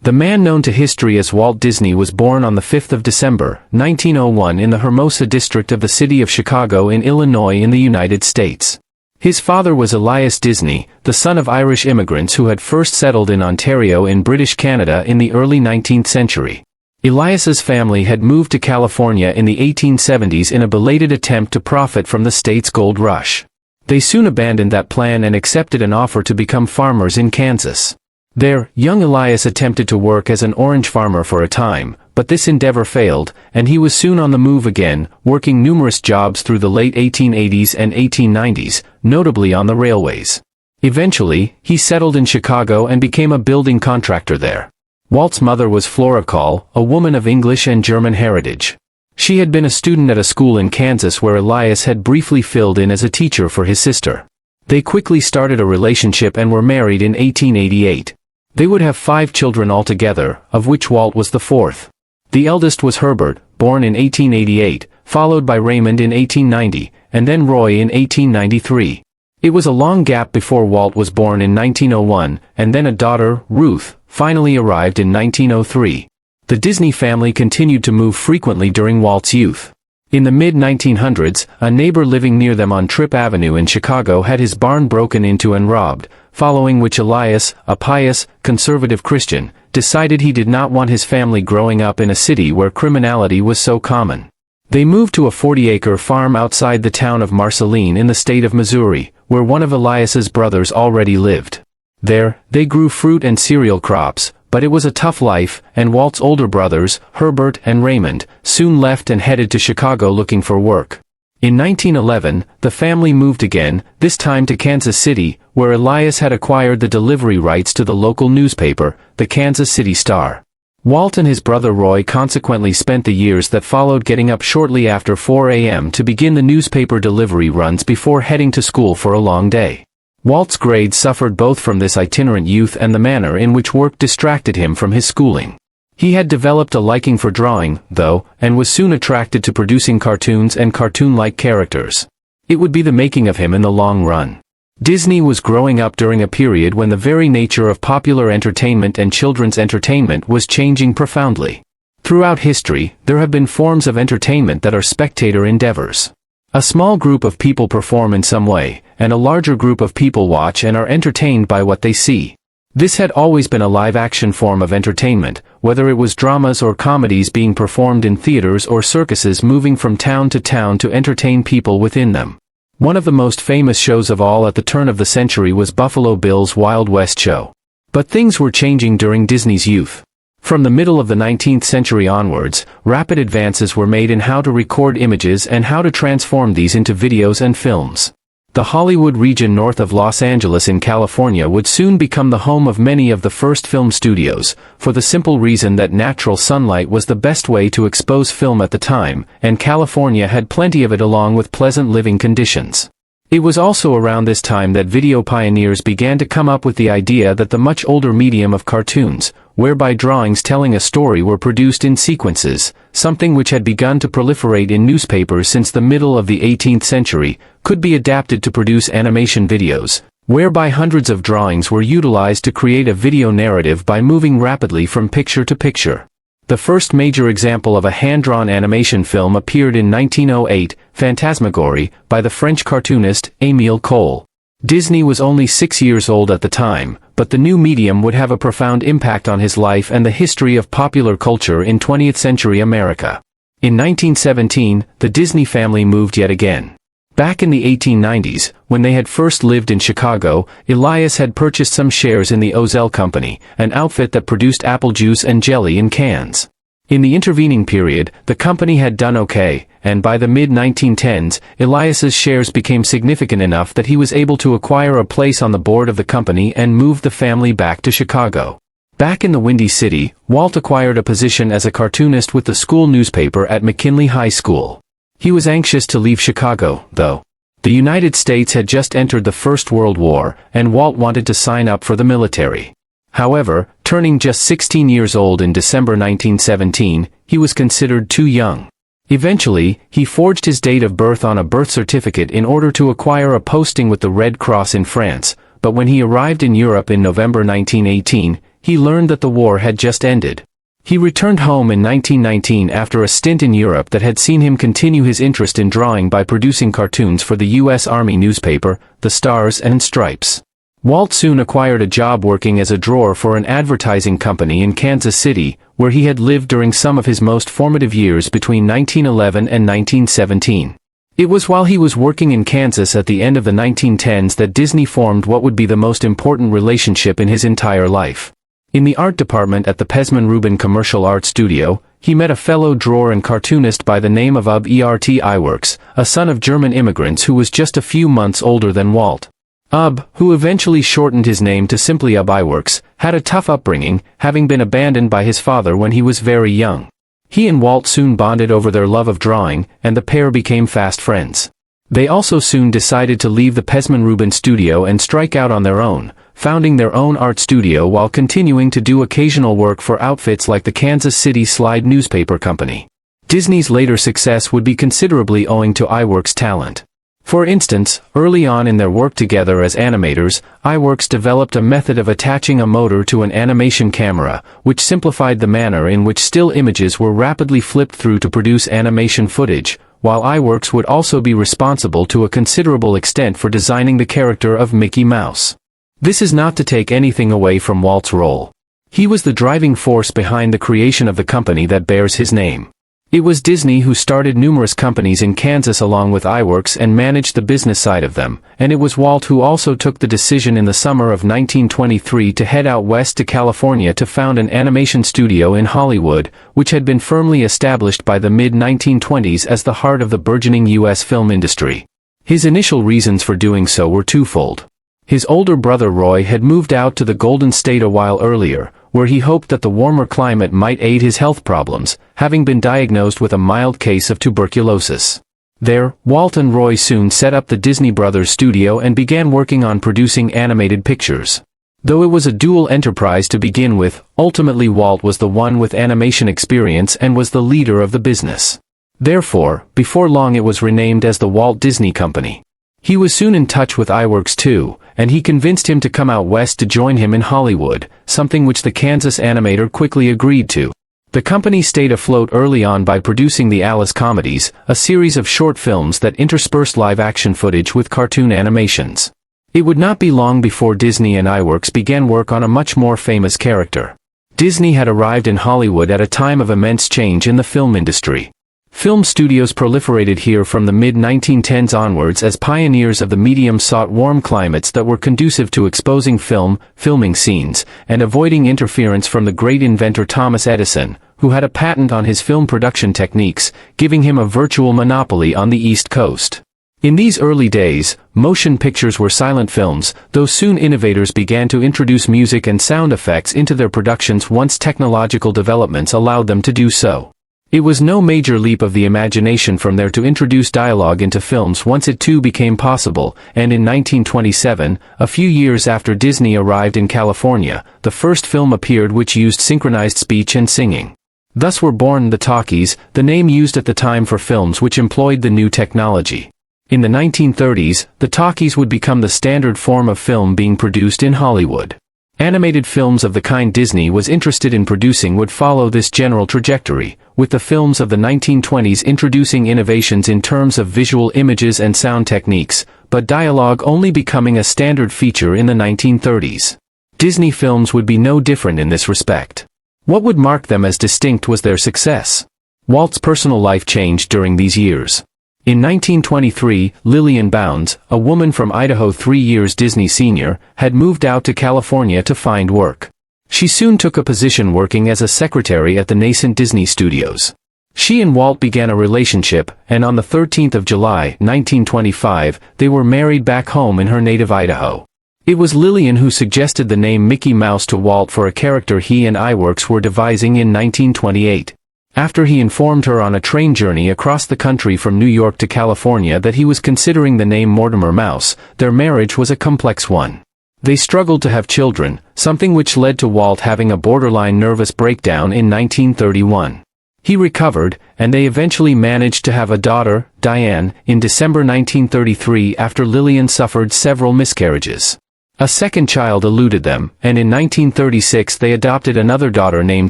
The man known to history as Walt Disney was born on the 5th of December, 1901 in the Hermosa district of the city of Chicago in Illinois in the United States. His father was Elias Disney, the son of Irish immigrants who had first settled in Ontario in British Canada in the early 19th century. Elias's family had moved to California in the 1870s in a belated attempt to profit from the state's gold rush. They soon abandoned that plan and accepted an offer to become farmers in Kansas. There, young Elias attempted to work as an orange farmer for a time, but this endeavor failed, and he was soon on the move again, working numerous jobs through the late 1880s and 1890s, notably on the railways. Eventually, he settled in Chicago and became a building contractor there. Walt's mother was Flora Call, a woman of English and German heritage. She had been a student at a school in Kansas where Elias had briefly filled in as a teacher for his sister. They quickly started a relationship and were married in 1888. They would have 5 children altogether, of which Walt was the 4th. The eldest was Herbert, born in 1888, followed by Raymond in 1890, and then Roy in 1893. It was a long gap before Walt was born in 1901, and then a daughter, Ruth, finally arrived in 1903. The Disney family continued to move frequently during Walt's youth. In the mid-1900s, a neighbor living near them on Tripp Avenue in Chicago had his barn broken into and robbed, following which Elias, a pious, conservative Christian, decided he did not want his family growing up in a city where criminality was so common. They moved to a 40-acre farm outside the town of Marceline in the state of Missouri, where one of Elias's brothers already lived. There, they grew fruit and cereal crops, but it was a tough life, and Walt's older brothers, Herbert and Raymond, soon left and headed to Chicago looking for work. In 1911, the family moved again, this time to Kansas City, where Elias had acquired the delivery rights to the local newspaper, the Kansas City Star. Walt and his brother Roy consequently spent the years that followed getting up shortly after 4 a.m. to begin the newspaper delivery runs before heading to school for a long day. Walt's grades suffered both from this itinerant youth and the manner in which work distracted him from his schooling. He had developed a liking for drawing, though, and was soon attracted to producing cartoons and cartoon-like characters. It would be the making of him in the long run. Disney was growing up during a period when the very nature of popular entertainment and children's entertainment was changing profoundly. Throughout history, there have been forms of entertainment that are spectator endeavors. A small group of people perform in some way, and a larger group of people watch and are entertained by what they see. This had always been a live-action form of entertainment, whether it was dramas or comedies being performed in theaters or circuses moving from town to entertain people within them. One of the most famous shows of all at the turn of the century was Buffalo Bill's Wild West show. But things were changing during Disney's youth. From the middle of the 19th century onwards, rapid advances were made in how to record images and how to transform these into videos and films. The Hollywood region north of Los Angeles in California would soon become the home of many of the first film studios, for the simple reason that natural sunlight was the best way to expose film at the time, and California had plenty of it along with pleasant living conditions. It was also around this time that video pioneers began to come up with the idea that the much older medium of cartoons, whereby drawings telling a story were produced in sequences, something which had begun to proliferate in newspapers since the middle of the 18th century, could be adapted to produce animation videos, whereby hundreds of drawings were utilized to create a video narrative by moving rapidly from picture to picture. The first major example of a hand-drawn animation film appeared in 1908, Phantasmagorie, by the French cartoonist, Émile Cohl. Disney was only 6 years old at the time, but the new medium would have a profound impact on his life and the history of popular culture in 20th century America. In 1917, the Disney family moved yet again. Back in the 1890s, when they had first lived in Chicago, Elias had purchased some shares in the Ozell Company, an outfit that produced apple juice and jelly in cans. In the intervening period, the company had done okay, and by the mid-1910s, Elias's shares became significant enough that he was able to acquire a place on the board of the company and moved the family back to Chicago. Back in the Windy City, Walt acquired a position as a cartoonist with the school newspaper at McKinley High School. He was anxious to leave Chicago, though. The United States had just entered the First World War, and Walt wanted to sign up for the military. However, turning just 16 years old in December 1917, he was considered too young. Eventually, he forged his date of birth on a birth certificate in order to acquire a posting with the Red Cross in France, but when he arrived in Europe in November 1918, he learned that the war had just ended. He returned home in 1919 after a stint in Europe that had seen him continue his interest in drawing by producing cartoons for the U.S. Army newspaper, The Stars and Stripes. Walt soon acquired a job working as a drawer for an advertising company in Kansas City, where he had lived during some of his most formative years between 1911 and 1917. It was while he was working in Kansas at the end of the 1910s that Disney formed what would be the most important relationship in his entire life. In the art department at the Pesman Rubin Commercial Art Studio, he met a fellow drawer and cartoonist by the name of Ub Ert Iwerks, a son of German immigrants who was just a few months older than Walt. Ub, who eventually shortened his name to simply Ub Iwerks, had a tough upbringing, having been abandoned by his father when he was very young. He and Walt soon bonded over their love of drawing, and the pair became fast friends. They also soon decided to leave the Pesman Rubin studio and strike out on their own, founding their own art studio while continuing to do occasional work for outfits like the Kansas City Slide newspaper company. Disney's later success would be considerably owing to Iwerks' talent. For instance, early on in their work together as animators, Iwerks developed a method of attaching a motor to an animation camera, which simplified the manner in which still images were rapidly flipped through to produce animation footage, while Iwerks would also be responsible to a considerable extent for designing the character of Mickey Mouse. This is not to take anything away from Walt's role. He was the driving force behind the creation of the company that bears his name. It was Disney who started numerous companies in Kansas along with Iwerks and managed the business side of them, and it was Walt who also took the decision in the summer of 1923 to head out west to California to found an animation studio in Hollywood, which had been firmly established by the mid-1920s as the heart of the burgeoning U.S. film industry. His initial reasons for doing so were twofold. His older brother Roy had moved out to the Golden State a while earlier, where he hoped that the warmer climate might aid his health problems, having been diagnosed with a mild case of tuberculosis. There, Walt and Roy soon set up the Disney Brothers studio and began working on producing animated pictures. Though it was a dual enterprise to begin with, ultimately Walt was the one with animation experience and was the leader of the business. Therefore, before long it was renamed as the Walt Disney Company. He was soon in touch with Iwerks too, and he convinced him to come out west to join him in Hollywood, something which the Kansas animator quickly agreed to. The company stayed afloat early on by producing the Alice Comedies, a series of short films that interspersed live-action footage with cartoon animations. It would not be long before Disney and Iwerks began work on a much more famous character. Disney had arrived in Hollywood at a time of immense change in the film industry. Film studios proliferated here from the mid-1910s onwards as pioneers of the medium sought warm climates that were conducive to exposing filming scenes, and avoiding interference from the great inventor Thomas Edison, who had a patent on his film production techniques, giving him a virtual monopoly on the East Coast. In these early days, motion pictures were silent films, though soon innovators began to introduce music and sound effects into their productions once technological developments allowed them to do so. It was no major leap of the imagination from there to introduce dialogue into films once it too became possible, and in 1927, a few years after Disney arrived in California, the first film appeared which used synchronized speech and singing. Thus were born the talkies, the name used at the time for films which employed the new technology. In the 1930s, the talkies would become the standard form of film being produced in Hollywood. Animated films of the kind Disney was interested in producing would follow this general trajectory, with the films of the 1920s introducing innovations in terms of visual images and sound techniques, but dialogue only becoming a standard feature in the 1930s. Disney films would be no different in this respect. What would mark them as distinct was their success. Walt's personal life changed during these years. In 1923, Lillian Bounds, a woman from Idaho 3 years Disney senior, had moved out to California to find work. She soon took a position working as a secretary at the nascent Disney Studios. She and Walt began a relationship, and on the 13th of July, 1925, they were married back home in her native Idaho. It was Lillian who suggested the name Mickey Mouse to Walt for a character he and Iwerks were devising in 1928. After he informed her on a train journey across the country from New York to California that he was considering the name Mortimer Mouse, their marriage was a complex one. They struggled to have children, something which led to Walt having a borderline nervous breakdown in 1931. He recovered, and they eventually managed to have a daughter, Diane, in December 1933 after Lillian suffered several miscarriages. A second child eluded them, and in 1936 they adopted another daughter named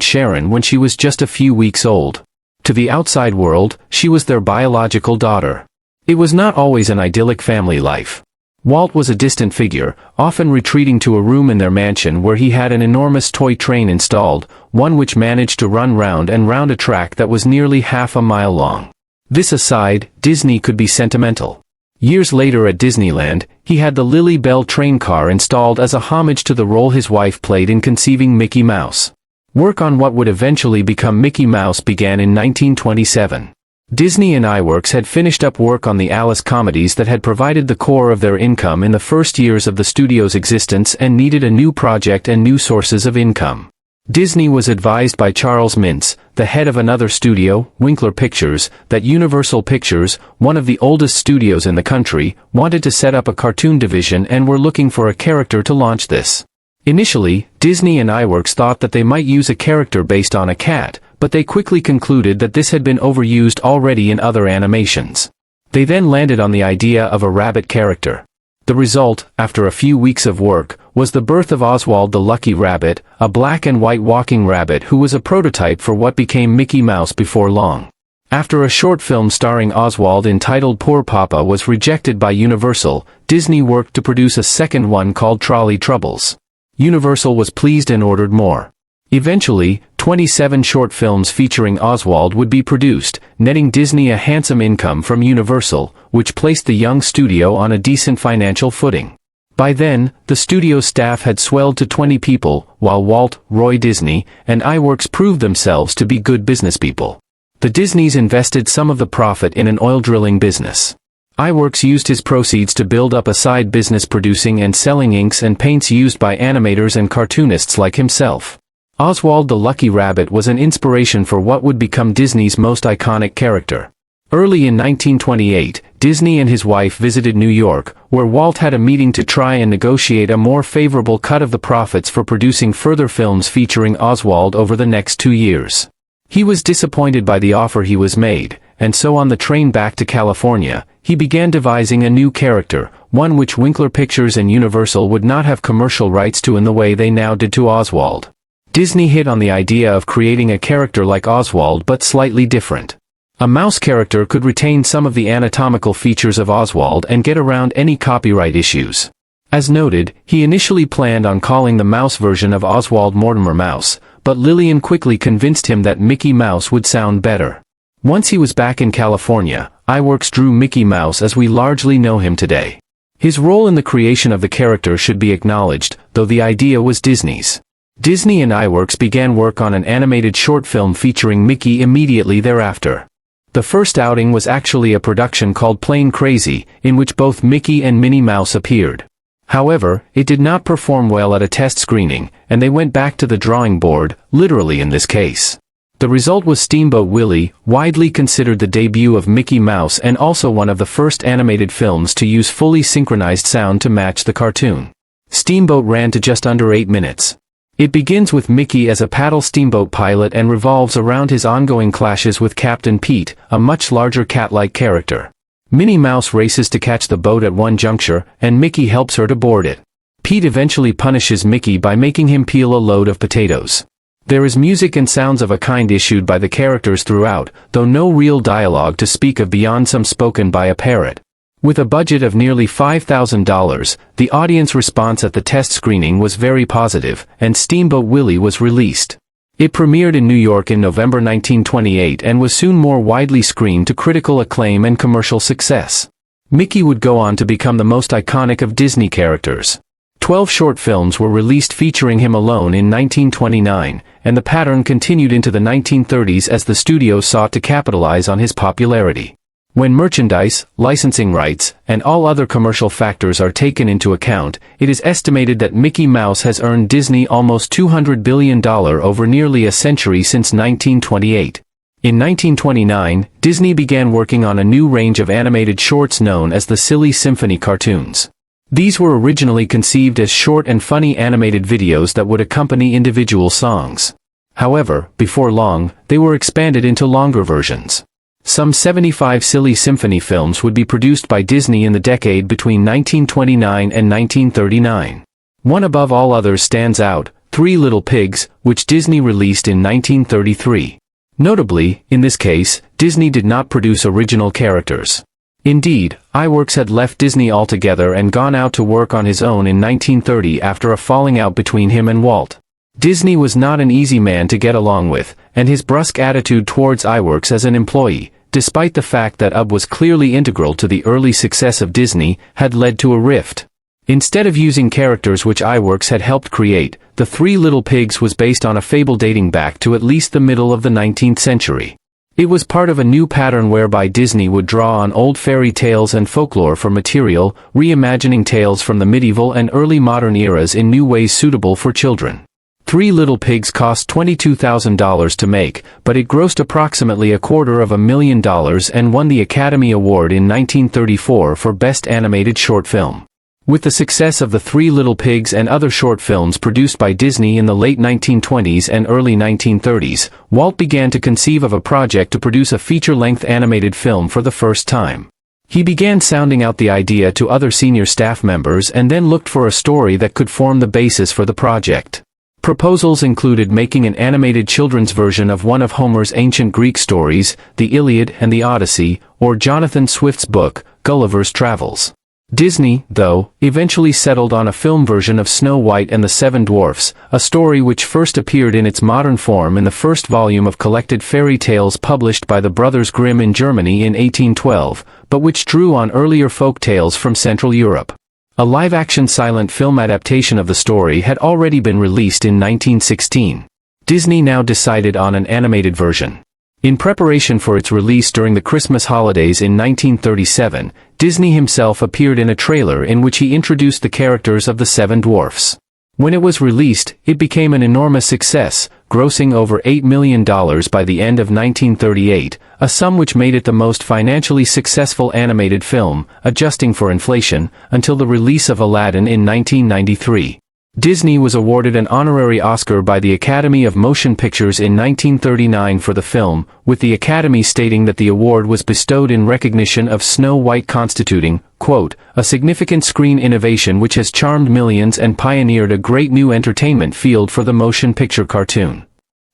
Sharon when she was just a few weeks old. To the outside world, she was their biological daughter. It was not always an idyllic family life. Walt was a distant figure, often retreating to a room in their mansion where he had an enormous toy train installed, one which managed to run round and round a track that was nearly half a mile long. This aside, Disney could be sentimental. Years later at Disneyland, he had the Lily Bell train car installed as a homage to the role his wife played in conceiving Mickey Mouse. Work on what would eventually become Mickey Mouse began in 1927. Disney and iWorks had finished up work on the Alice comedies that had provided the core of their income in the first years of the studio's existence and needed a new project and new sources of income. Disney was advised by Charles Mintz, the head of another studio, Winkler Pictures, that Universal Pictures, one of the oldest studios in the country, wanted to set up a cartoon division and were looking for a character to launch this. Initially, Disney and iWorks thought that they might use a character based on a cat, but they quickly concluded that this had been overused already in other animations. They then landed on the idea of a rabbit character. The result, after a few weeks of work, was the birth of Oswald the Lucky Rabbit, a black and white walking rabbit who was a prototype for what became Mickey Mouse before long. After a short film starring Oswald entitled Poor Papa was rejected by Universal, Disney worked to produce a second one called Trolley Troubles. Universal was pleased and ordered more. Eventually, 27 short films featuring Oswald would be produced, netting Disney a handsome income from Universal, which placed the young studio on a decent financial footing. By then, the studio's staff had swelled to 20 people, while Walt, Roy Disney, and iWorks proved themselves to be good businesspeople. The Disneys invested some of the profit in an oil drilling business. iWorks used his proceeds to build up a side business producing and selling inks and paints used by animators and cartoonists like himself. Oswald the Lucky Rabbit was an inspiration for what would become Disney's most iconic character. Early in 1928, Disney and his wife visited New York, where Walt had a meeting to try and negotiate a more favorable cut of the profits for producing further films featuring Oswald over the next 2 years. He was disappointed by the offer he was made, and so on the train back to California, he began devising a new character, one which Winkler Pictures and Universal would not have commercial rights to in the way they now did to Oswald. Disney hit on the idea of creating a character like Oswald but slightly different. A mouse character could retain some of the anatomical features of Oswald and get around any copyright issues. As noted, he initially planned on calling the mouse version of Oswald Mortimer Mouse, but Lillian quickly convinced him that Mickey Mouse would sound better. Once he was back in California, iWorks drew Mickey Mouse as we largely know him today. His role in the creation of the character should be acknowledged, though the idea was Disney's. Disney and iWorks began work on an animated short film featuring Mickey immediately thereafter. The first outing was actually a production called Plain Crazy, in which both Mickey and Minnie Mouse appeared. However, it did not perform well at a test screening, and they went back to the drawing board, literally in this case. The result was Steamboat Willie, widely considered the debut of Mickey Mouse and also one of the first animated films to use fully synchronized sound to match the cartoon. Steamboat ran to just under 8 minutes. It begins with Mickey as a paddle steamboat pilot and revolves around his ongoing clashes with Captain Pete, a much larger cat-like character. Minnie Mouse races to catch the boat at one juncture, and Mickey helps her to board it. Pete eventually punishes Mickey by making him peel a load of potatoes. There is music and sounds of a kind issued by the characters throughout, though no real dialogue to speak of beyond some spoken by a parrot. With a budget of nearly $5,000, the audience response at the test screening was very positive, and Steamboat Willie was released. It premiered in New York in November 1928 and was soon more widely screened to critical acclaim and commercial success. Mickey would go on to become the most iconic of Disney characters. 12 short films were released featuring him alone in 1929, and the pattern continued into the 1930s as the studio sought to capitalize on his popularity. When merchandise, licensing rights, and all other commercial factors are taken into account, it is estimated that Mickey Mouse has earned Disney almost $200 billion over nearly a century since 1928. In 1929, Disney began working on a new range of animated shorts known as the Silly Symphony cartoons. These were originally conceived as short and funny animated videos that would accompany individual songs. However, before long, they were expanded into longer versions. Some 75 Silly Symphony films would be produced by Disney in the decade between 1929 and 1939. One above all others stands out, Three Little Pigs, which Disney released in 1933. Notably, in this case, Disney did not produce original characters. Indeed, Iwerks had left Disney altogether and gone out to work on his own in 1930 after a falling out between him and Walt. Disney was not an easy man to get along with, and his brusque attitude towards Iwerks as an employee, despite the fact that UB was clearly integral to the early success of Disney, had led to a rift. Instead of using characters which Iwerks had helped create, The Three Little Pigs was based on a fable dating back to at least the middle of the 19th century. It was part of a new pattern whereby Disney would draw on old fairy tales and folklore for material, reimagining tales from the medieval and early modern eras in new ways suitable for children. Three Little Pigs cost $22,000 to make, but it grossed approximately $250,000 and won the Academy Award in 1934 for Best Animated Short Film. With the success of The Three Little Pigs and other short films produced by Disney in the late 1920s and early 1930s, Walt began to conceive of a project to produce a feature-length animated film for the first time. He began sounding out the idea to other senior staff members and then looked for a story that could form the basis for the project. Proposals included making an animated children's version of one of Homer's ancient Greek stories, the Iliad and the Odyssey, or Jonathan Swift's book, Gulliver's Travels. Disney, though, eventually settled on a film version of Snow White and the Seven Dwarfs, a story which first appeared in its modern form in the first volume of collected fairy tales published by the Brothers Grimm in Germany in 1812, but which drew on earlier folk tales from Central Europe. A live-action silent film adaptation of the story had already been released in 1916. Disney now decided on an animated version. In preparation for its release during the Christmas holidays in 1937, Disney himself appeared in a trailer in which he introduced the characters of the Seven Dwarfs. When it was released, it became an enormous success, grossing over $8 million by the end of 1938, a sum which made it the most financially successful animated film, adjusting for inflation, until the release of Aladdin in 1993. Disney was awarded an honorary Oscar by the Academy of Motion Pictures in 1939 for the film, with the Academy stating that the award was bestowed in recognition of Snow White constituting, quote, a significant screen innovation which has charmed millions and pioneered a great new entertainment field for the motion picture cartoon.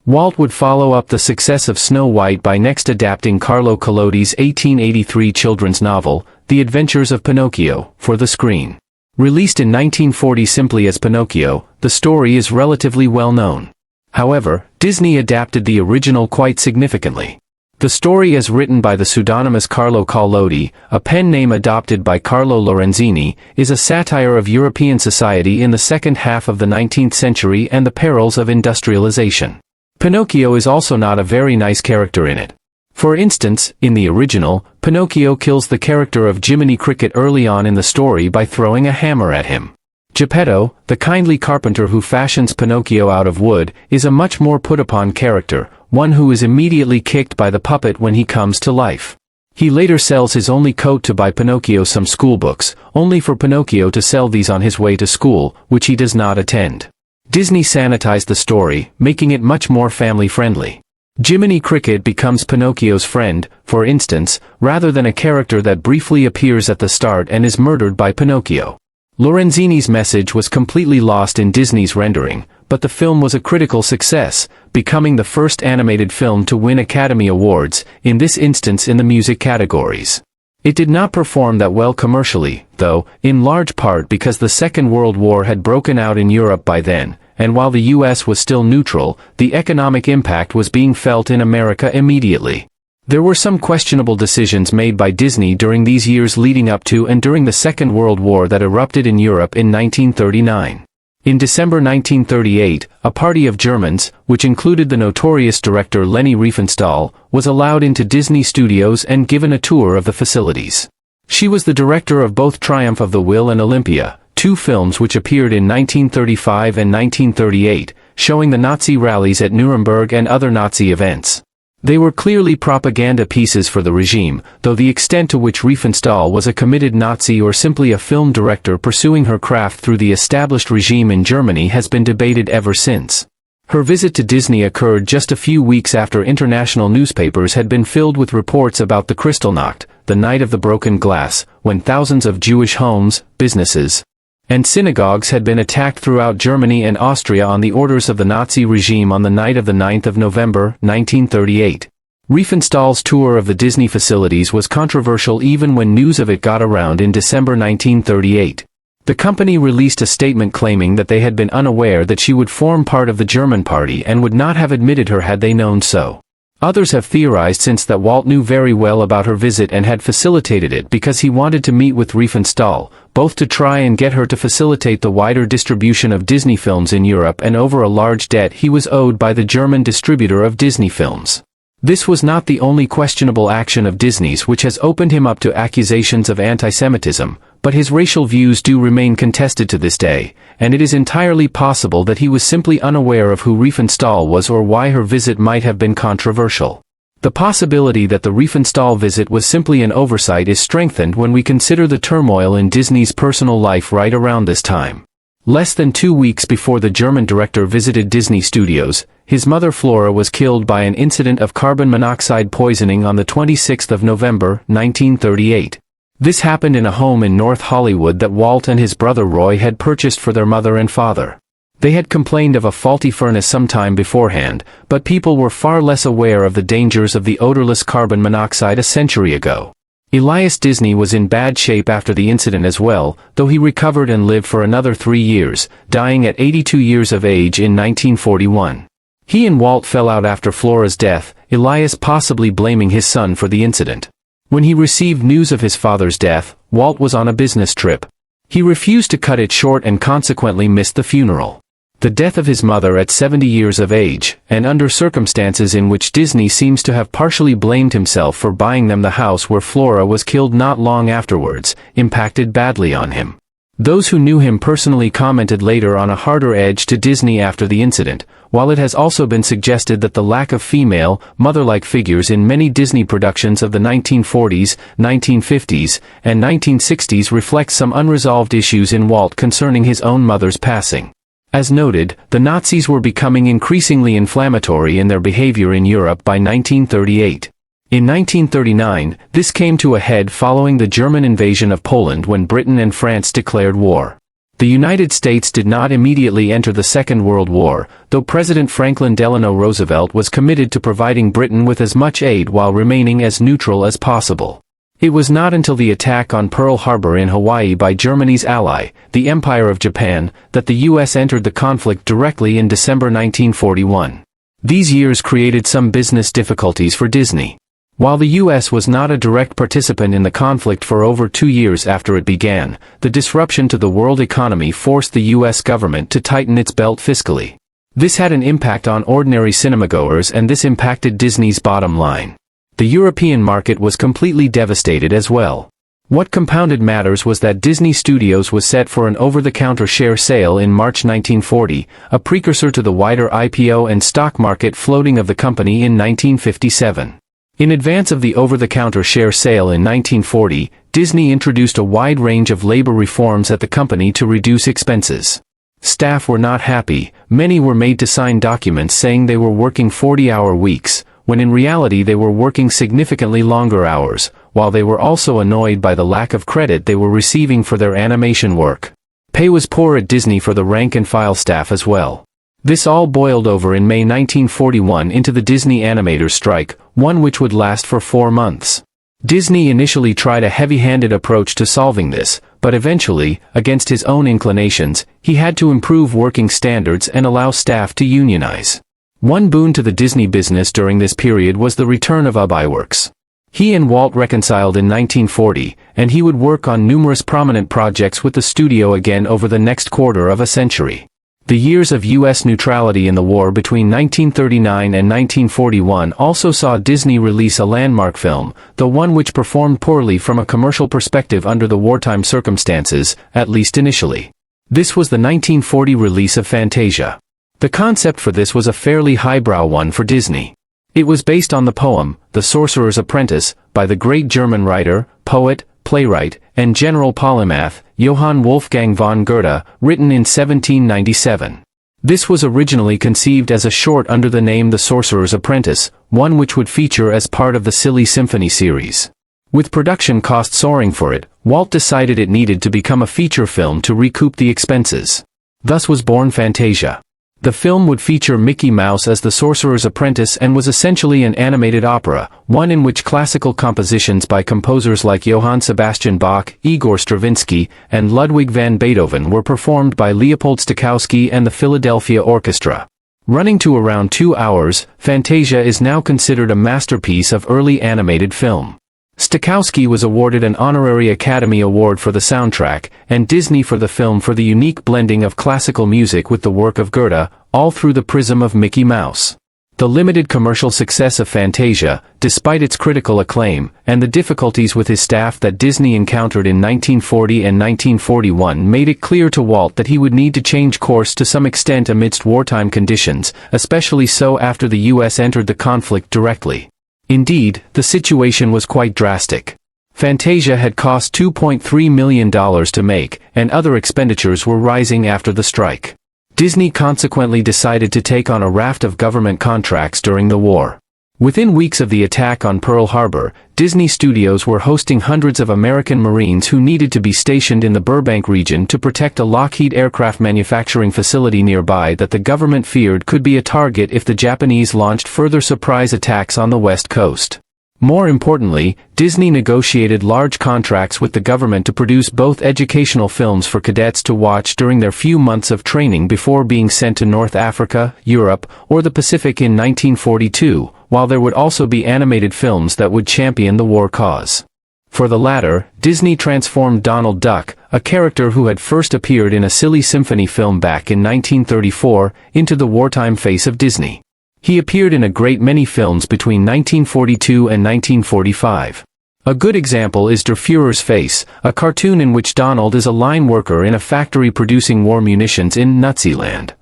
Walt would follow up the success of Snow White by next adapting Carlo Collodi's 1883 children's novel, The Adventures of Pinocchio, for the screen. Released in 1940 simply as Pinocchio, the story is relatively well known. However, Disney adapted the original quite significantly. The story as written by the pseudonymous Carlo Collodi, a pen name adopted by Carlo Lorenzini, is a satire of European society in the second half of the 19th century and the perils of industrialization. Pinocchio is also not a very nice character in it. For instance, in the original, Pinocchio kills the character of Jiminy Cricket early on in the story by throwing a hammer at him. Geppetto, the kindly carpenter who fashions Pinocchio out of wood, is a much more put-upon character, one who is immediately kicked by the puppet when he comes to life. He later sells his only coat to buy Pinocchio some schoolbooks, only for Pinocchio to sell these on his way to school, which he does not attend. Disney sanitized the story, making it much more family-friendly. Jiminy Cricket becomes Pinocchio's friend, for instance, rather than a character that briefly appears at the start and is murdered by Pinocchio. Lorenzini's message was completely lost in Disney's rendering, but the film was a critical success, becoming the first animated film to win Academy Awards, in this instance in the music categories. It did not perform that well commercially, though, in large part because the Second World War had broken out in Europe by then, and while the US was still neutral, the economic impact was being felt in America immediately. There were some questionable decisions made by Disney during these years leading up to and during the Second World War that erupted in Europe in 1939. In December 1938, a party of Germans, which included the notorious director Leni Riefenstahl, was allowed into Disney Studios and given a tour of the facilities. She was the director of both Triumph of the Will and Olympia, two films which appeared in 1935 and 1938, showing the Nazi rallies at Nuremberg and other Nazi events. They were clearly propaganda pieces for the regime, though the extent to which Riefenstahl was a committed Nazi or simply a film director pursuing her craft through the established regime in Germany has been debated ever since. Her visit to Disney occurred just a few weeks after international newspapers had been filled with reports about the Kristallnacht, the night of the broken glass, when thousands of Jewish homes, businesses, And synagogues had been attacked throughout Germany and Austria on the orders of the Nazi regime on the night of the 9th of November, 1938. Riefenstahl's tour of the Disney facilities was controversial even when news of it got around in December 1938. The company released a statement claiming that they had been unaware that she would form part of the German party and would not have admitted her had they known so. Others have theorized since that Walt knew very well about her visit and had facilitated it because he wanted to meet with Riefenstahl, both to try and get her to facilitate the wider distribution of Disney films in Europe and over a large debt he was owed by the German distributor of Disney films. This was not the only questionable action of Disney's which has opened him up to accusations of anti-Semitism, but his racial views do remain contested to this day, and it is entirely possible that he was simply unaware of who Riefenstahl was or why her visit might have been controversial. The possibility that the Riefenstahl visit was simply an oversight is strengthened when we consider the turmoil in Disney's personal life right around this time. Less than 2 weeks before the German director visited Disney Studios, his mother Flora was killed by an incident of carbon monoxide poisoning on the 26th of November, 1938. This happened in a home in North Hollywood that Walt and his brother Roy had purchased for their mother and father. They had complained of a faulty furnace some time beforehand, but people were far less aware of the dangers of the odorless carbon monoxide a century ago. Elias Disney was in bad shape after the incident as well, though he recovered and lived for another 3 years, dying at 82 years of age in 1941. He and Walt fell out after Flora's death, Elias possibly blaming his son for the incident. When he received news of his father's death, Walt was on a business trip. He refused to cut it short and consequently missed the funeral. The death of his mother at 70 years of age, and under circumstances in which Disney seems to have partially blamed himself for buying them the house where Flora was killed not long afterwards, impacted badly on him. Those who knew him personally commented later on a harder edge to Disney after the incident, while it has also been suggested that the lack of female, mother-like figures in many Disney productions of the 1940s, 1950s, and 1960s reflects some unresolved issues in Walt concerning his own mother's passing. As noted, the Nazis were becoming increasingly inflammatory in their behavior in Europe by 1938. In 1939, this came to a head following the German invasion of Poland when Britain and France declared war. The United States did not immediately enter the Second World War, though President Franklin Delano Roosevelt was committed to providing Britain with as much aid while remaining as neutral as possible. It was not until the attack on Pearl Harbor in Hawaii by Germany's ally, the Empire of Japan, that the U.S. entered the conflict directly in December 1941. These years created some business difficulties for Disney. While the U.S. was not a direct participant in the conflict for over 2 years after it began, the disruption to the world economy forced the U.S. government to tighten its belt fiscally. This had an impact on ordinary cinemagoers, and this impacted Disney's bottom line. The European market was completely devastated as well. What compounded matters was that Disney Studios was set for an over-the-counter share sale in March 1940, a precursor to the wider IPO and stock market floating of the company in 1957. In advance of the over-the-counter share sale in 1940, Disney introduced a wide range of labor reforms at the company to reduce expenses. Staff were not happy. Many were made to sign documents saying they were working 40-hour weeks, when in reality they were working significantly longer hours, while they were also annoyed by the lack of credit they were receiving for their animation work. Pay was poor at Disney for the rank-and-file staff as well. This all boiled over in May 1941 into the Disney animators' strike, one which would last for 4 months. Disney initially tried a heavy-handed approach to solving this, but eventually, against his own inclinations, he had to improve working standards and allow staff to unionize. One boon to the Disney business during this period was the return of Iwerks. He and Walt reconciled in 1940, and he would work on numerous prominent projects with the studio again over the next quarter of a century. The years of U.S. neutrality in the war between 1939 and 1941 also saw Disney release a landmark film, though one which performed poorly from a commercial perspective under the wartime circumstances, at least initially. This was the 1940 release of Fantasia. The concept for this was a fairly highbrow one for Disney. It was based on the poem, The Sorcerer's Apprentice, by the great German writer, poet, playwright, and general polymath, Johann Wolfgang von Goethe, written in 1797. This was originally conceived as a short under the name The Sorcerer's Apprentice, one which would feature as part of the Silly Symphony series. With production costs soaring for it, Walt decided it needed to become a feature film to recoup the expenses. Thus was born Fantasia. The film would feature Mickey Mouse as the sorcerer's apprentice and was essentially an animated opera, one in which classical compositions by composers like Johann Sebastian Bach, Igor Stravinsky, and Ludwig van Beethoven were performed by Leopold Stokowski and the Philadelphia Orchestra. Running to around 2 hours, Fantasia is now considered a masterpiece of early animated film. Stokowski was awarded an honorary Academy Award for the soundtrack, and Disney for the film for the unique blending of classical music with the work of Goethe, all through the prism of Mickey Mouse. The limited commercial success of Fantasia, despite its critical acclaim, and the difficulties with his staff that Disney encountered in 1940 and 1941 made it clear to Walt that he would need to change course to some extent amidst wartime conditions, especially so after the U.S. entered the conflict directly. Indeed, the situation was quite drastic. Fantasia had cost $2.3 million to make, and other expenditures were rising after the strike. Disney consequently decided to take on a raft of government contracts during the war. Within weeks of the attack on Pearl Harbor, Disney Studios were hosting hundreds of American Marines who needed to be stationed in the Burbank region to protect a Lockheed aircraft manufacturing facility nearby that the government feared could be a target if the Japanese launched further surprise attacks on the West Coast. More importantly, Disney negotiated large contracts with the government to produce both educational films for cadets to watch during their few months of training before being sent to North Africa, Europe, or the Pacific in 1942, while there would also be animated films that would champion the war cause. For the latter, Disney transformed Donald Duck, a character who had first appeared in a Silly Symphony film back in 1934, into the wartime face of Disney. He appeared in a great many films between 1942 and 1945. A good example is Der Führer's Face, a cartoon in which Donald is a line worker in a factory producing war munitions in Naziland.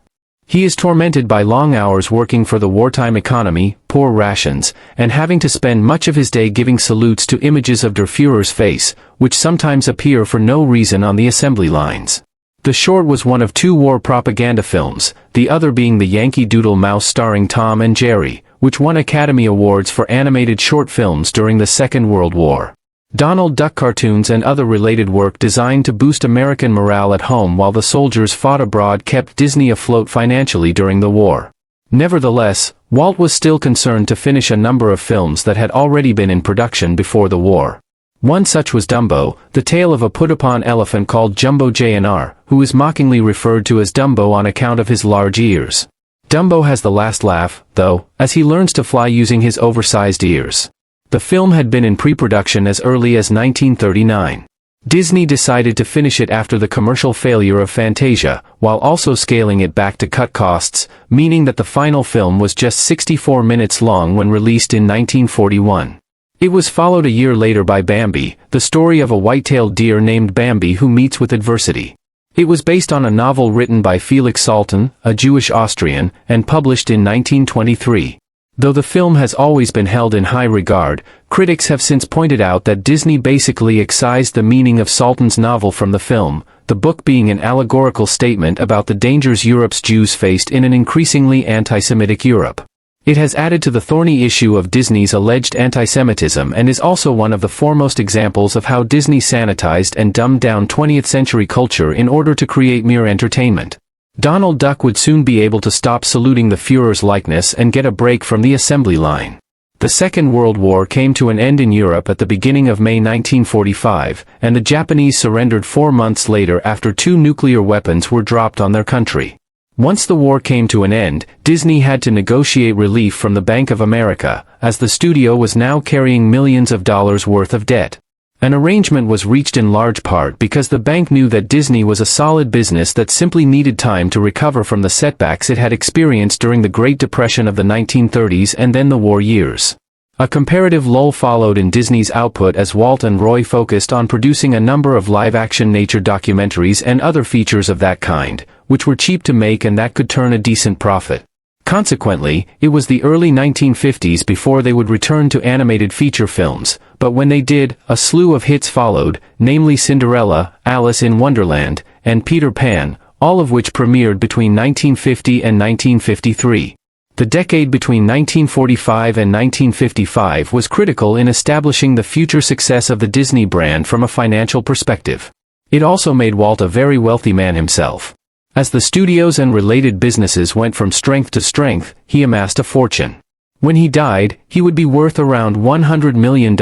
He is tormented by long hours working for the wartime economy, poor rations, and having to spend much of his day giving salutes to images of Der Führer's face, which sometimes appear for no reason on the assembly lines. The short was one of 2 war propaganda films, the other being The Yankee Doodle Mouse starring Tom and Jerry, which won Academy Awards for animated short films during the Second World War. Donald Duck cartoons and other related work designed to boost American morale at home while the soldiers fought abroad kept Disney afloat financially during the war. Nevertheless, Walt was still concerned to finish a number of films that had already been in production before the war. One such was Dumbo, the tale of a put-upon elephant called Jumbo J.N.R., who is mockingly referred to as Dumbo on account of his large ears. Dumbo has the last laugh, though, as he learns to fly using his oversized ears. The film had been in pre-production as early as 1939. Disney decided to finish it after the commercial failure of Fantasia, while also scaling it back to cut costs, meaning that the final film was just 64 minutes long when released in 1941. It was followed a year later by Bambi, the story of a white-tailed deer named Bambi who meets with adversity. It was based on a novel written by Felix Salten, a Jewish Austrian, and published in 1923. Though the film has always been held in high regard, critics have since pointed out that Disney basically excised the meaning of Salten's novel from the film, the book being an allegorical statement about the dangers Europe's Jews faced in an increasingly anti-Semitic Europe. It has added to the thorny issue of Disney's alleged anti-Semitism and is also one of the foremost examples of how Disney sanitized and dumbed down 20th-century culture in order to create mere entertainment. Donald Duck would soon be able to stop saluting the Führer's likeness and get a break from the assembly line. The Second World War came to an end in Europe at the beginning of May 1945, and the Japanese surrendered 4 months later after 2 nuclear weapons were dropped on their country. Once the war came to an end, Disney had to negotiate relief from the Bank of America, as the studio was now carrying millions of dollars worth of debt. An arrangement was reached in large part because the bank knew that Disney was a solid business that simply needed time to recover from the setbacks it had experienced during the Great Depression of the 1930s and then the war years. A comparative lull followed in Disney's output as Walt and Roy focused on producing a number of live-action nature documentaries and other features of that kind, which were cheap to make and that could turn a decent profit. Consequently, it was the early 1950s before they would return to animated feature films, but when they did, a slew of hits followed, namely Cinderella, Alice in Wonderland, and Peter Pan, all of which premiered between 1950 and 1953. The decade between 1945 and 1955 was critical in establishing the future success of the Disney brand from a financial perspective. It also made Walt a very wealthy man himself. As the studios and related businesses went from strength to strength, he amassed a fortune. When he died, he would be worth around $100 million,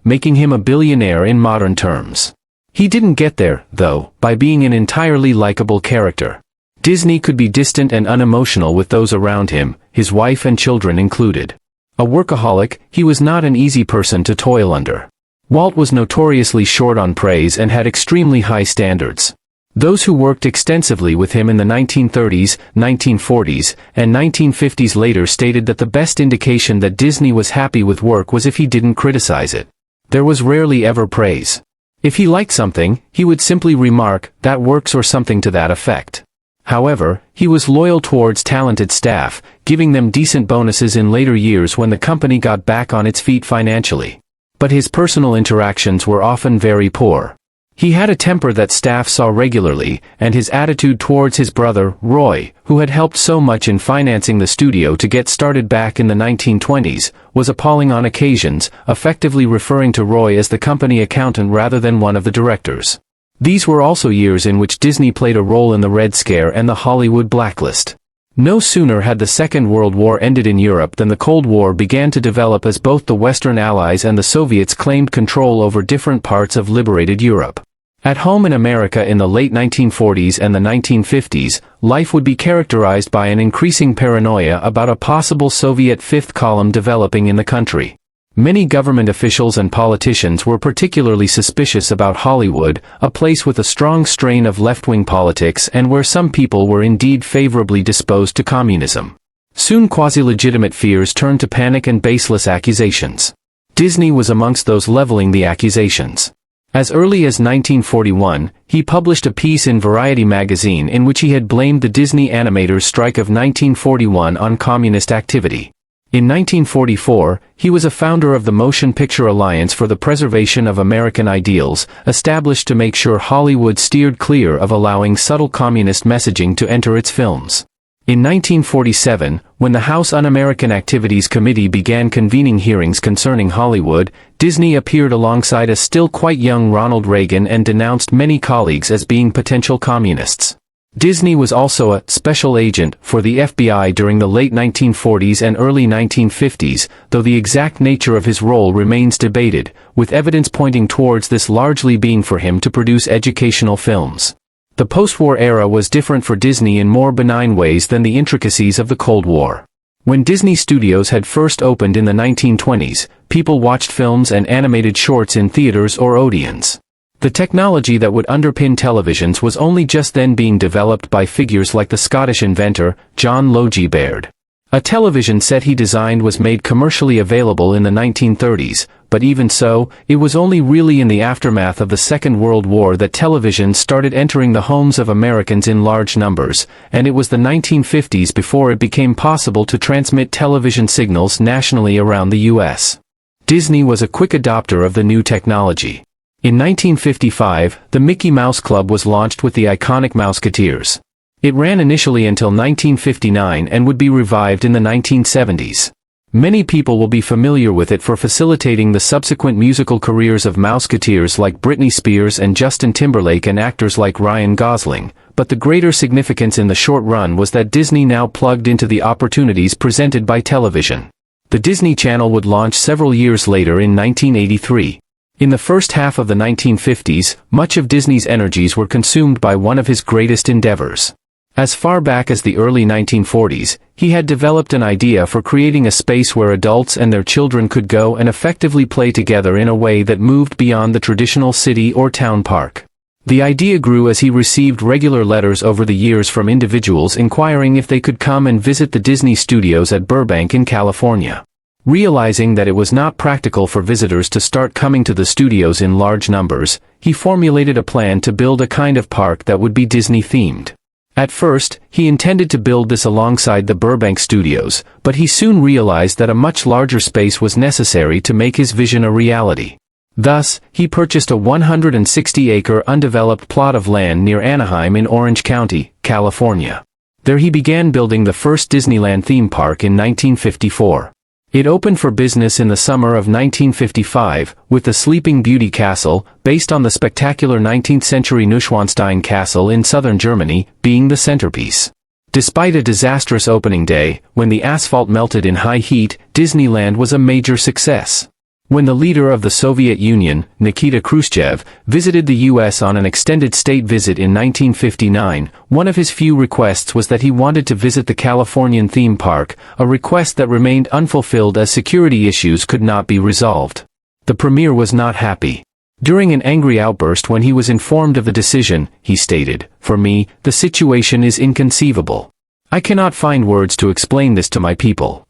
making him a billionaire in modern terms. He didn't get there, though, by being an entirely likable character. Disney could be distant and unemotional with those around him, his wife and children included. A workaholic, he was not an easy person to toil under. Walt was notoriously short on praise and had extremely high standards. Those who worked extensively with him in the 1930s, 1940s, and 1950s later stated that the best indication that Disney was happy with work was if he didn't criticize it. There was rarely ever praise. If he liked something, he would simply remark, "That works," or something to that effect. However, he was loyal towards talented staff, giving them decent bonuses in later years when the company got back on its feet financially. But his personal interactions were often very poor. He had a temper that staff saw regularly, and his attitude towards his brother, Roy, who had helped so much in financing the studio to get started back in the 1920s, was appalling on occasions, effectively referring to Roy as the company accountant rather than one of the directors. These were also years in which Disney played a role in the Red Scare and the Hollywood blacklist. No sooner had the Second World War ended in Europe than the Cold War began to develop as both the Western Allies and the Soviets claimed control over different parts of liberated Europe. At home in America in the late 1940s and the 1950s, life would be characterized by an increasing paranoia about a possible Soviet fifth column developing in the country. Many government officials and politicians were particularly suspicious about Hollywood, a place with a strong strain of left-wing politics and where some people were indeed favorably disposed to communism. Soon quasi-legitimate fears turned to panic and baseless accusations. Disney was amongst those leveling the accusations. As early as 1941, he published a piece in Variety magazine in which he had blamed the Disney animators' strike of 1941 on communist activity. In 1944, he was a founder of the Motion Picture Alliance for the Preservation of American Ideals, established to make sure Hollywood steered clear of allowing subtle communist messaging to enter its films. In 1947, when the House Un-American Activities Committee began convening hearings concerning Hollywood, Disney appeared alongside a still quite young Ronald Reagan and denounced many colleagues as being potential communists. Disney was also a special agent for the FBI during the late 1940s and early 1950s, though the exact nature of his role remains debated, with evidence pointing towards this largely being for him to produce educational films. The post-war era was different for Disney in more benign ways than the intricacies of the Cold War. When Disney Studios had first opened in the 1920s, people watched films and animated shorts in theaters or Odeons. The technology that would underpin televisions was only just then being developed by figures like the Scottish inventor, John Logie Baird. A television set he designed was made commercially available in the 1930s, but even so, it was only really in the aftermath of the Second World War that television started entering the homes of Americans in large numbers, and it was the 1950s before it became possible to transmit television signals nationally around the U.S. Disney was a quick adopter of the new technology. In 1955, the Mickey Mouse Club was launched with the iconic Mouseketeers. It ran initially until 1959 and would be revived in the 1970s. Many people will be familiar with it for facilitating the subsequent musical careers of Mouseketeers like Britney Spears and Justin Timberlake and actors like Ryan Gosling, but the greater significance in the short run was that Disney now plugged into the opportunities presented by television. The Disney Channel would launch several years later in 1983. In the first half of the 1950s, much of Disney's energies were consumed by one of his greatest endeavors. As far back as the early 1940s, he had developed an idea for creating a space where adults and their children could go and effectively play together in a way that moved beyond the traditional city or town park. The idea grew as he received regular letters over the years from individuals inquiring if they could come and visit the Disney studios at Burbank in California. Realizing that it was not practical for visitors to start coming to the studios in large numbers, he formulated a plan to build a kind of park that would be Disney-themed. At first, he intended to build this alongside the Burbank studios, but he soon realized that a much larger space was necessary to make his vision a reality. Thus, he purchased a 160-acre undeveloped plot of land near Anaheim in Orange County, California. There he began building the first Disneyland theme park in 1954. It opened for business in the summer of 1955, with the Sleeping Beauty Castle, based on the spectacular 19th-century Neuschwanstein Castle in southern Germany, being the centerpiece. Despite a disastrous opening day, when the asphalt melted in high heat, Disneyland was a major success. When the leader of the Soviet Union, Nikita Khrushchev, visited the U.S. on an extended state visit in 1959, one of his few requests was that he wanted to visit the Californian theme park, a request that remained unfulfilled as security issues could not be resolved. The premier was not happy. During an angry outburst when he was informed of the decision, he stated, "For me, the situation is inconceivable. I cannot find words to explain this to my people."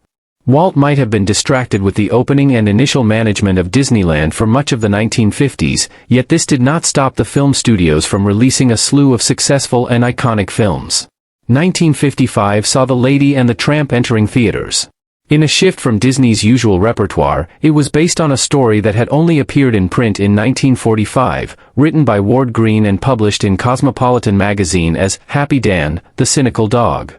Walt might have been distracted with the opening and initial management of Disneyland for much of the 1950s, yet this did not stop the film studios from releasing a slew of successful and iconic films. 1955 saw The Lady and the Tramp entering theaters. In a shift from Disney's usual repertoire, it was based on a story that had only appeared in print in 1945, written by Ward Green and published in Cosmopolitan magazine as Happy Dan, the Cynical Dog.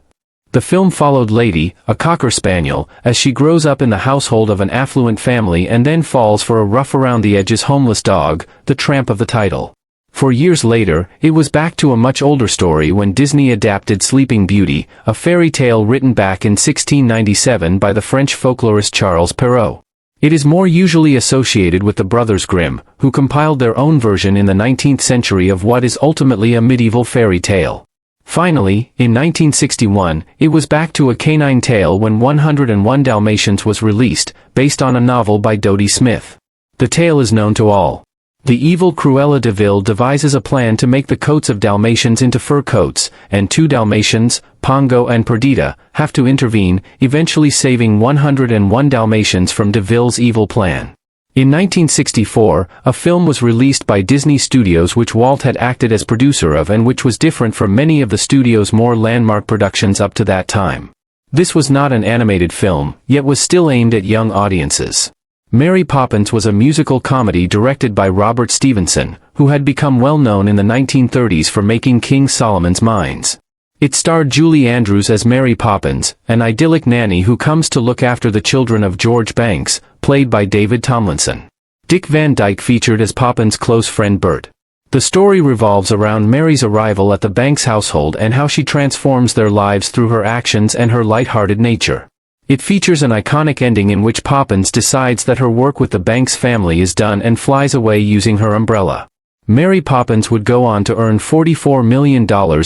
The film followed Lady, a Cocker Spaniel, as she grows up in the household of an affluent family and then falls for a rough-around-the-edges homeless dog, the tramp of the title. 4 years later, it was back to a much older story when Disney adapted Sleeping Beauty, a fairy tale written back in 1697 by the French folklorist Charles Perrault. It is more usually associated with the Brothers Grimm, who compiled their own version in the 19th century of what is ultimately a medieval fairy tale. Finally, in 1961, it was back to a canine tale when 101 Dalmatians was released, based on a novel by Dodie Smith. The tale is known to all. The evil Cruella de Vil devises a plan to make the coats of Dalmatians into fur coats, and 2 Dalmatians, Pongo and Perdita, have to intervene, eventually saving 101 Dalmatians from de Vil's evil plan. In 1964, a film was released by Disney Studios which Walt had acted as producer of and which was different from many of the studio's more landmark productions up to that time. This was not an animated film, yet was still aimed at young audiences. Mary Poppins was a musical comedy directed by Robert Stevenson, who had become well known in the 1930s for making King Solomon's Mines. It starred Julie Andrews as Mary Poppins, an idyllic nanny who comes to look after the children of George Banks, played by David Tomlinson. Dick Van Dyke featured as Poppins' close friend Bert. The story revolves around Mary's arrival at the Banks household and how she transforms their lives through her actions and her light-hearted nature. It features an iconic ending in which Poppins decides that her work with the Banks family is done and flies away using her umbrella. Mary Poppins would go on to earn $44 million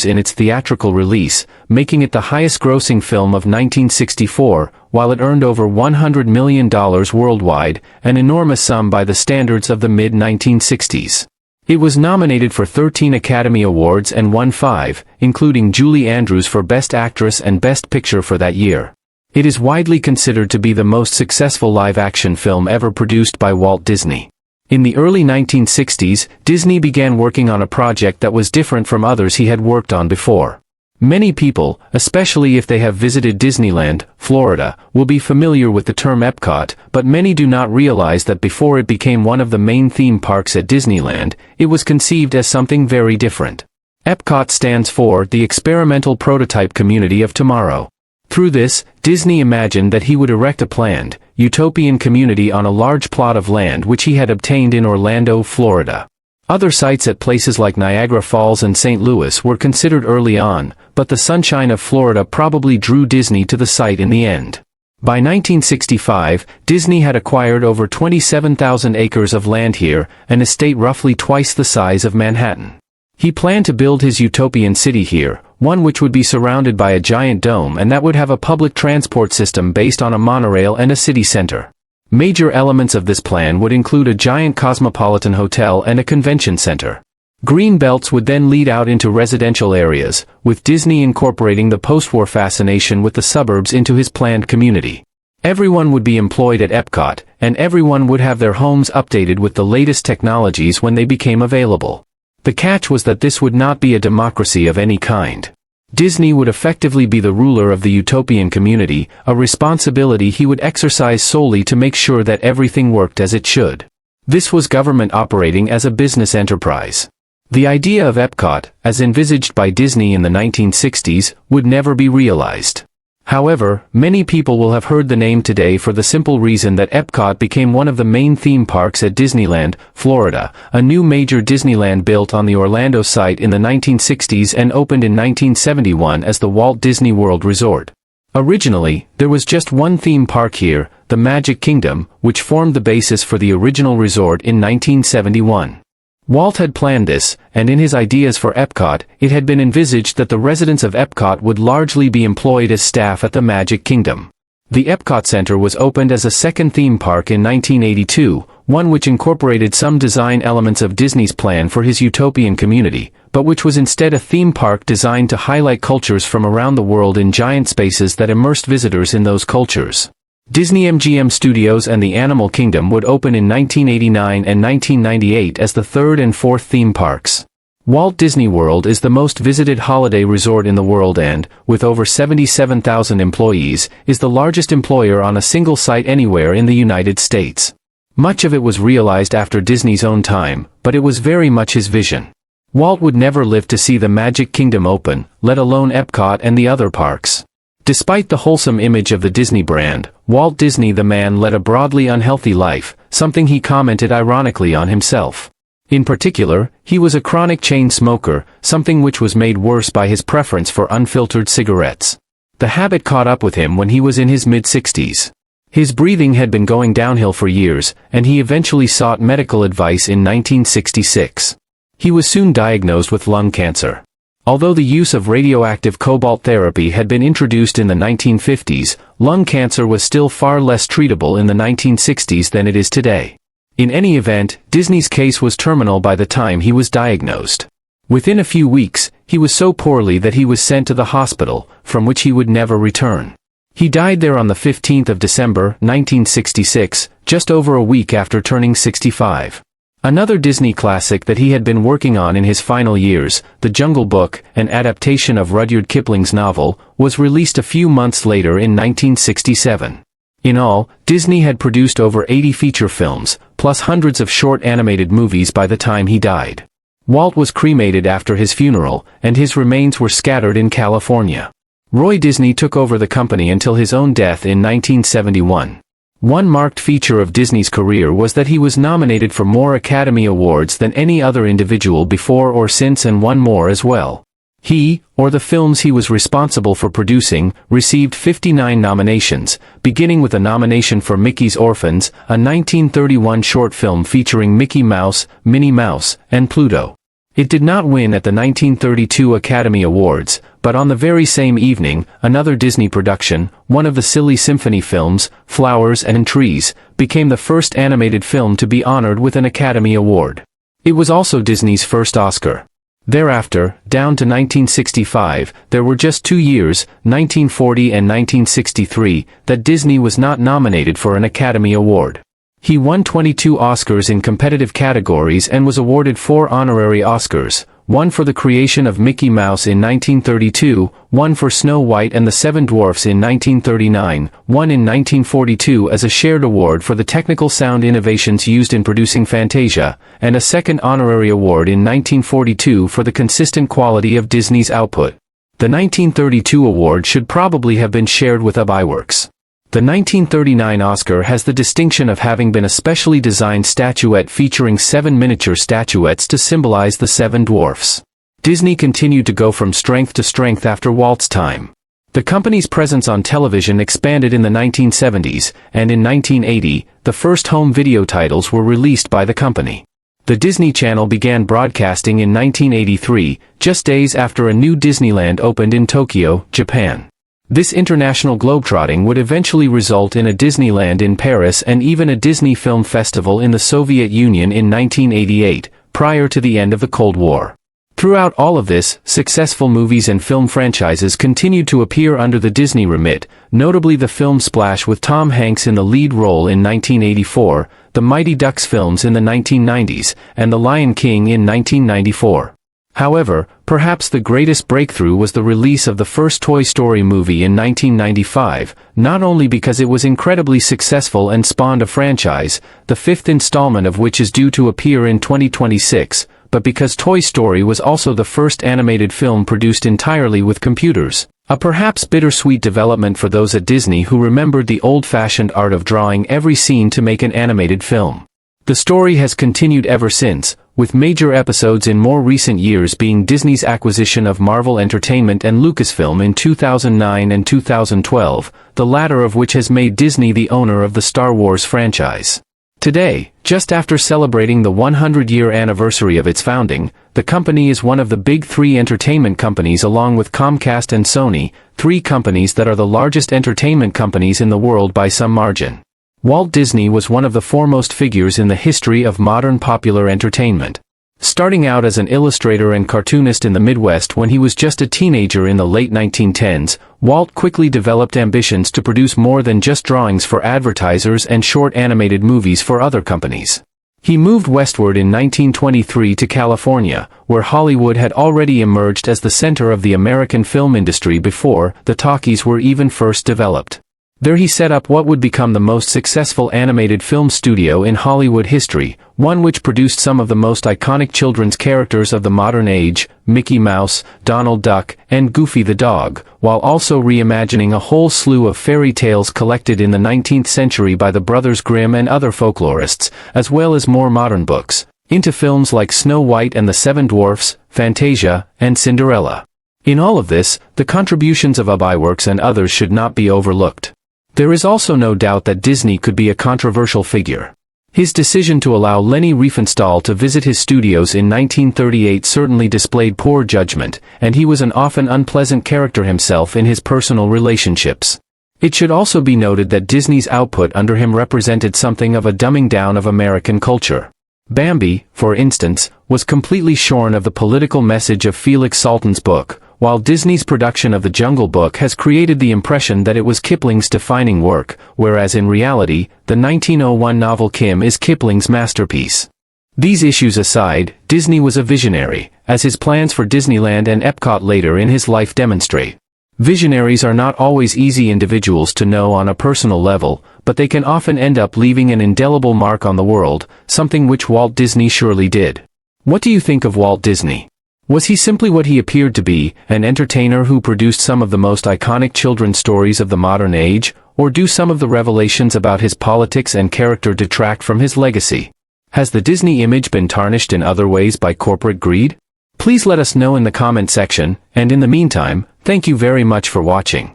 in its theatrical release, making it the highest-grossing film of 1964, while it earned over $100 million worldwide, an enormous sum by the standards of the mid-1960s. It was nominated for 13 Academy Awards and won 5, including Julie Andrews for Best Actress and Best Picture for that year. It is widely considered to be the most successful live-action film ever produced by Walt Disney. In the early 1960s, Disney began working on a project that was different from others he had worked on before. Many people, especially if they have visited Disneyland, Florida, will be familiar with the term Epcot, but many do not realize that before it became one of the main theme parks at Disneyland, it was conceived as something very different. Epcot stands for the Experimental Prototype Community of Tomorrow. Through this, Disney imagined that he would erect a planned, utopian community on a large plot of land which he had obtained in Orlando, Florida. Other sites at places like Niagara Falls and St. Louis were considered early on, but the sunshine of Florida probably drew Disney to the site in the end. By 1965, Disney had acquired over 27,000 acres of land here, an estate roughly twice the size of Manhattan. He planned to build his utopian city here, one which would be surrounded by a giant dome and that would have a public transport system based on a monorail and a city center. Major elements of this plan would include a giant cosmopolitan hotel and a convention center. Green belts would then lead out into residential areas, with Disney incorporating the post-war fascination with the suburbs into his planned community. Everyone would be employed at Epcot, and everyone would have their homes updated with the latest technologies when they became available. The catch was that this would not be a democracy of any kind. Disney would effectively be the ruler of the utopian community, a responsibility he would exercise solely to make sure that everything worked as it should. This was government operating as a business enterprise. The idea of Epcot, as envisaged by Disney in the 1960s, would never be realized. However, many people will have heard the name today for the simple reason that Epcot became one of the main theme parks at Disneyland, Florida, a new major Disneyland built on the Orlando site in the 1960s and opened in 1971 as the Walt Disney World Resort. Originally, there was just one theme park here, the Magic Kingdom, which formed the basis for the original resort in 1971. Walt had planned this, and in his ideas for Epcot, it had been envisaged that the residents of Epcot would largely be employed as staff at the Magic Kingdom. The Epcot Center was opened as a second theme park in 1982, one which incorporated some design elements of Disney's plan for his utopian community, but which was instead a theme park designed to highlight cultures from around the world in giant spaces that immersed visitors in those cultures. Disney MGM Studios and the Animal Kingdom would open in 1989 and 1998 as the third and fourth theme parks. Walt Disney World is the most visited holiday resort in the world and, with over 77,000 employees, is the largest employer on a single site anywhere in the United States. Much of it was realized after Disney's own time, but it was very much his vision. Walt would never live to see the Magic Kingdom open, let alone Epcot and the other parks. Despite the wholesome image of the Disney brand, Walt Disney the man led a broadly unhealthy life, something he commented ironically on himself. In particular, he was a chronic chain smoker, something which was made worse by his preference for unfiltered cigarettes. The habit caught up with him when he was in his mid-60s. His breathing had been going downhill for years, and he eventually sought medical advice in 1966. He was soon diagnosed with lung cancer. Although the use of radioactive cobalt therapy had been introduced in the 1950s, lung cancer was still far less treatable in the 1960s than it is today. In any event, Disney's case was terminal by the time he was diagnosed. Within a few weeks, he was so poorly that he was sent to the hospital, from which he would never return. He died there on the 15th of December, 1966, just over a week after turning 65. Another Disney classic that he had been working on in his final years, The Jungle Book, an adaptation of Rudyard Kipling's novel, was released a few months later in 1967. In all, Disney had produced over 80 feature films, plus hundreds of short animated movies by the time he died. Walt was cremated after his funeral, and his remains were scattered in California. Roy Disney took over the company until his own death in 1971. One marked feature of Disney's career was that he was nominated for more Academy Awards than any other individual before or since and won more as well. He, or the films he was responsible for producing, received 59 nominations, beginning with a nomination for Mickey's Orphans, a 1931 short film featuring Mickey Mouse, Minnie Mouse, and Pluto. It did not win at the 1932 Academy Awards, but on the very same evening, another Disney production, one of the Silly Symphony films, Flowers and Trees, became the first animated film to be honored with an Academy Award. It was also Disney's first Oscar. Thereafter, down to 1965, there were just 2 years, 1940 and 1963, that Disney was not nominated for an Academy Award. He won 22 Oscars in competitive categories and was awarded 4 honorary Oscars, one for the creation of Mickey Mouse in 1932, one for Snow White and the Seven Dwarfs in 1939, one in 1942 as a shared award for the technical sound innovations used in producing Fantasia, and a second honorary award in 1942 for the consistent quality of Disney's output. The 1932 award should probably have been shared with Iwerks. The 1939 Oscar has the distinction of having been a specially designed statuette featuring 7 miniature statuettes to symbolize the 7 dwarfs. Disney continued to go from strength to strength after Walt's time. The company's presence on television expanded in the 1970s, and in 1980, the first home video titles were released by the company. The Disney Channel began broadcasting in 1983, just days after a new Disneyland opened in Tokyo, Japan. This international globetrotting would eventually result in a Disneyland in Paris and even a Disney Film Festival in the Soviet Union in 1988, prior to the end of the Cold War. Throughout all of this, successful movies and film franchises continued to appear under the Disney remit, notably the film Splash with Tom Hanks in the lead role in 1984, the Mighty Ducks films in the 1990s, and The Lion King in 1994. However, perhaps the greatest breakthrough was the release of the first Toy Story movie in 1995, not only because it was incredibly successful and spawned a franchise, the 5th installment of which is due to appear in 2026, but because Toy Story was also the first animated film produced entirely with computers. A perhaps bittersweet development for those at Disney who remembered the old-fashioned art of drawing every scene to make an animated film. The story has continued ever since, with major episodes in more recent years being Disney's acquisition of Marvel Entertainment and Lucasfilm in 2009 and 2012, the latter of which has made Disney the owner of the Star Wars franchise. Today, just after celebrating the 100-year anniversary of its founding, the company is one of the big three entertainment companies along with Comcast and Sony, three companies that are the largest entertainment companies in the world by some margin. Walt Disney was one of the foremost figures in the history of modern popular entertainment. Starting out as an illustrator and cartoonist in the Midwest when he was just a teenager in the late 1910s, Walt quickly developed ambitions to produce more than just drawings for advertisers and short animated movies for other companies. He moved westward in 1923 to California, where Hollywood had already emerged as the center of the American film industry before the talkies were even first developed. There he set up what would become the most successful animated film studio in Hollywood history, one which produced some of the most iconic children's characters of the modern age, Mickey Mouse, Donald Duck, and Goofy the dog, while also reimagining a whole slew of fairy tales collected in the 19th century by the Brothers Grimm and other folklorists, as well as more modern books, into films like Snow White and the Seven Dwarfs, Fantasia, and Cinderella. In all of this, the contributions of Iwerks and others should not be overlooked. There is also no doubt that Disney could be a controversial figure. His decision to allow Leni Riefenstahl to visit his studios in 1938 certainly displayed poor judgment, and he was an often unpleasant character himself in his personal relationships. It should also be noted that Disney's output under him represented something of a dumbing down of American culture. Bambi, for instance, was completely shorn of the political message of Felix Salten's book, while Disney's production of The Jungle Book has created the impression that it was Kipling's defining work, whereas in reality, the 1901 novel Kim is Kipling's masterpiece. These issues aside, Disney was a visionary, as his plans for Disneyland and Epcot later in his life demonstrate. Visionaries are not always easy individuals to know on a personal level, but they can often end up leaving an indelible mark on the world, something which Walt Disney surely did. What do you think of Walt Disney? Was he simply what he appeared to be, an entertainer who produced some of the most iconic children's stories of the modern age, or do some of the revelations about his politics and character detract from his legacy? Has the Disney image been tarnished in other ways by corporate greed? Please let us know in the comment section, and in the meantime, thank you very much for watching.